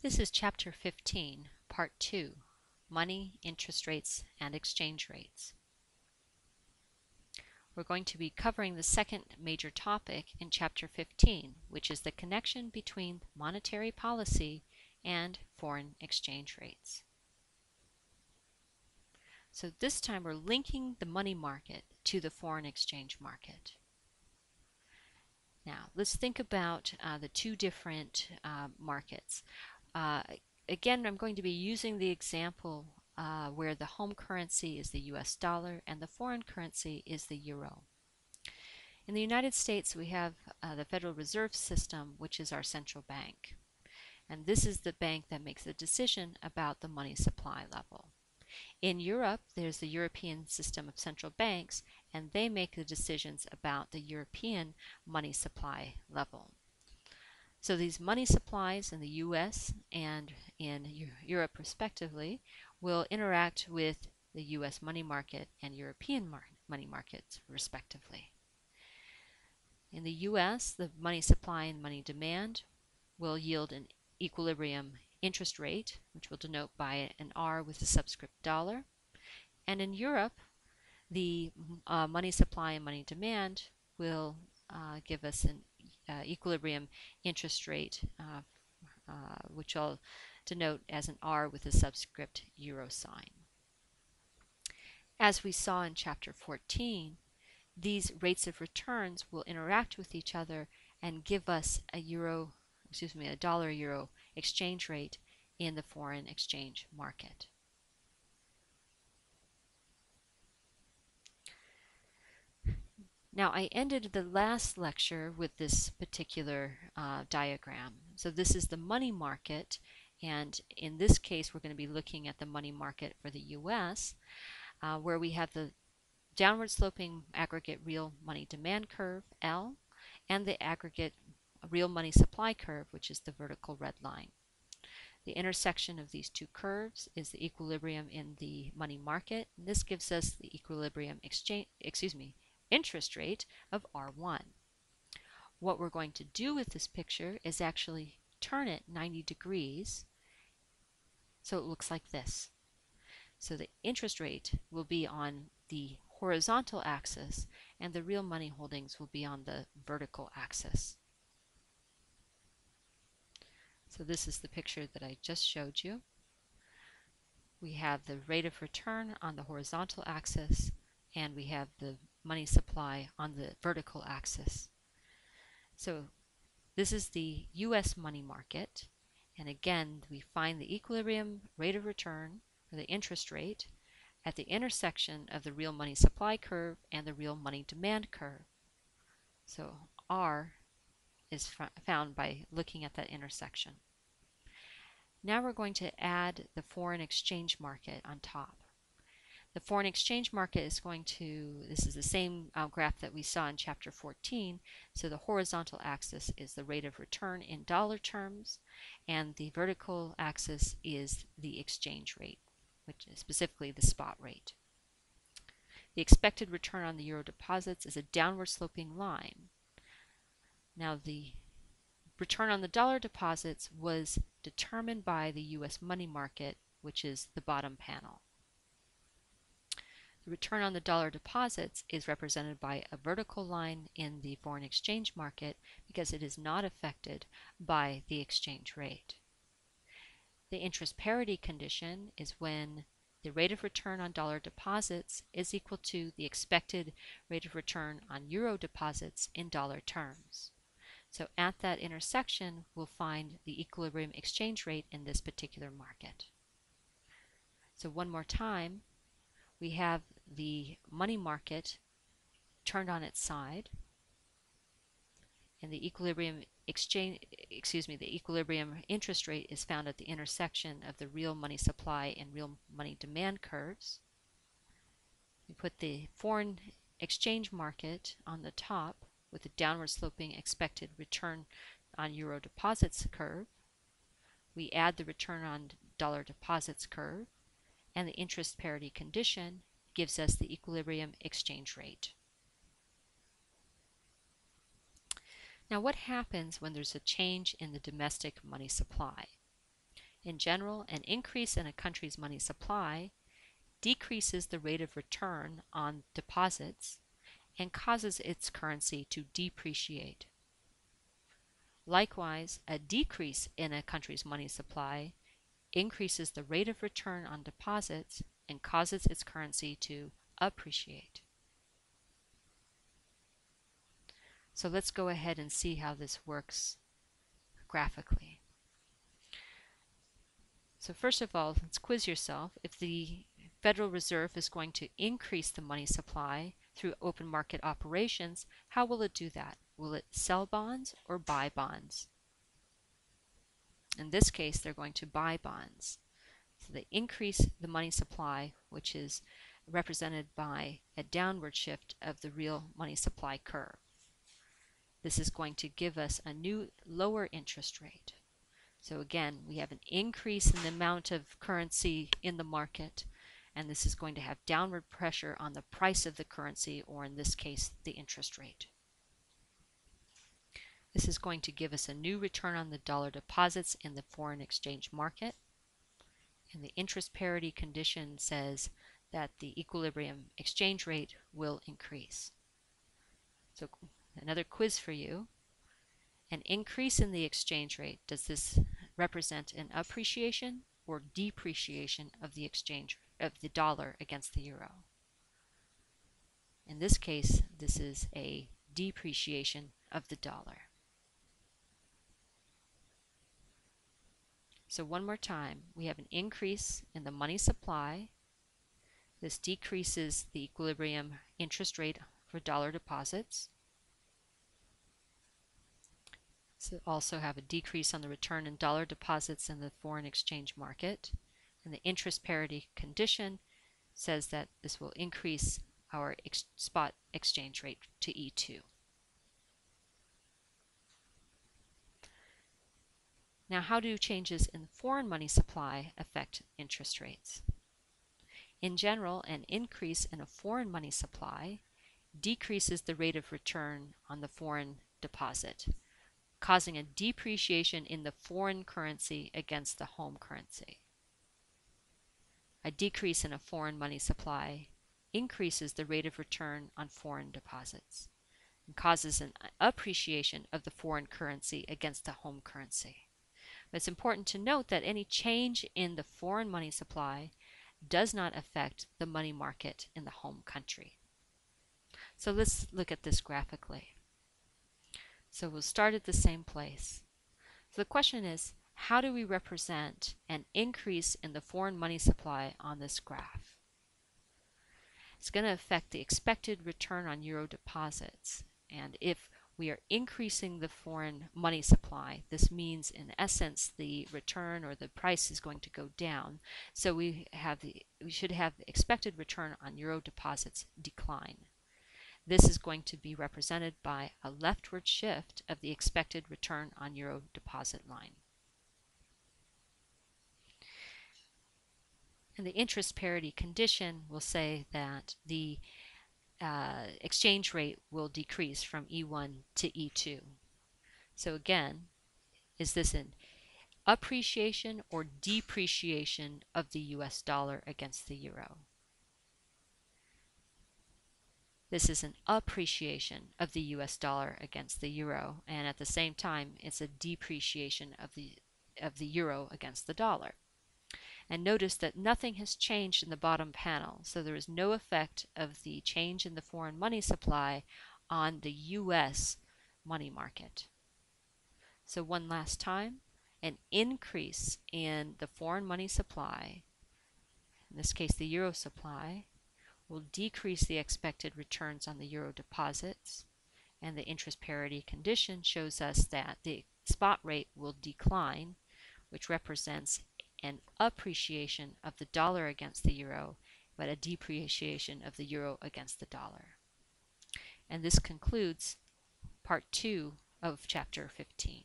This is Chapter 15, Part 2, Money, Interest Rates, and Exchange Rates. We're going to be covering the second major topic in Chapter 15, which is the connection between monetary policy and foreign exchange rates. So this time we're linking the money market to the foreign exchange market. Now let's think about the two different markets. Again, I'm going to be using the example where the home currency is the US dollar and the foreign currency is the euro. In the United States, we have the Federal Reserve System, which is our central bank. And this is the bank that makes the decision about the money supply level. In Europe, there's the European system of central banks, and they make the decisions about the European money supply level. So these money supplies in the US and in Europe respectively will interact with the US money market and European money markets respectively. In the US, the money supply and money demand will yield an equilibrium interest rate, which we'll denote by an R with the subscript dollar. And in Europe, the money supply and money demand will give us an equilibrium interest rate, which I'll denote as an R with a subscript euro sign. As we saw in Chapter 14, these rates of returns will interact with each other and give us a dollar-euro exchange rate in the foreign exchange market. Now, I ended the last lecture with this particular diagram. So this is the money market, and in this case we're going to be looking at the money market for the US, where we have the downward sloping aggregate real money demand curve, L, and the aggregate real money supply curve, which is the vertical red line. The intersection of these two curves is the equilibrium in the money market, and this gives us the equilibrium interest rate of R1. What we're going to do with this picture is actually turn it 90 degrees so it looks like this. So the interest rate will be on the horizontal axis and the real money holdings will be on the vertical axis. So this is the picture that I just showed you. We have the rate of return on the horizontal axis and we have the money supply on the vertical axis. So this is the US money market, and again we find the equilibrium rate of return, or the interest rate, at the intersection of the real money supply curve and the real money demand curve. So R is found by looking at that intersection. Now we're going to add the foreign exchange market on top. The foreign exchange market is this is the same graph that we saw in Chapter 14. So the horizontal axis is the rate of return in dollar terms, and the vertical axis is the exchange rate, which is specifically the spot rate. The expected return on the euro deposits is a downward sloping line. Now the return on the dollar deposits was determined by the US money market, which is the bottom panel. The return on the dollar deposits is represented by a vertical line in the foreign exchange market because it is not affected by the exchange rate. The interest parity condition is when the rate of return on dollar deposits is equal to the expected rate of return on euro deposits in dollar terms. So at that intersection, we'll find the equilibrium exchange rate in this particular market. So one more time, we have the money market turned on its side, and the equilibrium interest rate is found at the intersection of the real money supply and real money demand curves. We put the foreign exchange market on the top with the downward sloping expected return on euro deposits curve. We add the return on dollar deposits curve, and the interest parity condition gives us the equilibrium exchange rate. Now what happens when there's a change in the domestic money supply? In general, an increase in a country's money supply decreases the rate of return on deposits and causes its currency to depreciate. Likewise, a decrease in a country's money supply increases the rate of return on deposits and causes its currency to appreciate. So let's go ahead and see how this works graphically. So first of all, let's quiz yourself. If the Federal Reserve is going to increase the money supply through open market operations, how will it do that? Will it sell bonds or buy bonds? In this case, they're going to buy bonds. So they increase the money supply, which is represented by a downward shift of the real money supply curve. This is going to give us a new lower interest rate. So again, we have an increase in the amount of currency in the market, and this is going to have downward pressure on the price of the currency, or in this case, the interest rate. This is going to give us a new return on the dollar deposits in the foreign exchange market. And the interest parity condition says that the equilibrium exchange rate will increase. So another quiz for you. An increase in the exchange rate, does this represent an appreciation or depreciation of the exchange of the dollar against the euro? In this case, this is a depreciation of the dollar. So one more time, we have an increase in the money supply. This decreases the equilibrium interest rate for dollar deposits. So also have a decrease on the return in dollar deposits in the foreign exchange market. And the interest parity condition says that this will increase our spot exchange rate to E2. Now, how do changes in foreign money supply affect interest rates? In general, an increase in a foreign money supply decreases the rate of return on the foreign deposit, causing a depreciation in the foreign currency against the home currency. A decrease in a foreign money supply increases the rate of return on foreign deposits and causes an appreciation of the foreign currency against the home currency. But it's important to note that any change in the foreign money supply does not affect the money market in the home country. So let's look at this graphically. So we'll start at the same place. So the question is, how do we represent an increase in the foreign money supply on this graph? It's going to affect the expected return on euro deposits. And if we are increasing the foreign money supply, this means in essence the return or the price is going to go down. So we should have the expected return on euro deposits decline. This is going to be represented by a leftward shift of the expected return on euro deposit line. And the interest parity condition will say that the exchange rate will decrease from E1 to E2. So again, is this an appreciation or depreciation of the US dollar against the euro? This is an appreciation of the US dollar against the euro, and at the same time it's a depreciation of the euro against the dollar. And notice that nothing has changed in the bottom panel, so there is no effect of the change in the foreign money supply on the US money market. So one last time, an increase in the foreign money supply, in this case the euro supply, will decrease the expected returns on the euro deposits, and the interest parity condition shows us that the spot rate will decline, which represents an appreciation of the dollar against the euro, but a depreciation of the euro against the dollar. And this concludes part 2 of chapter 15.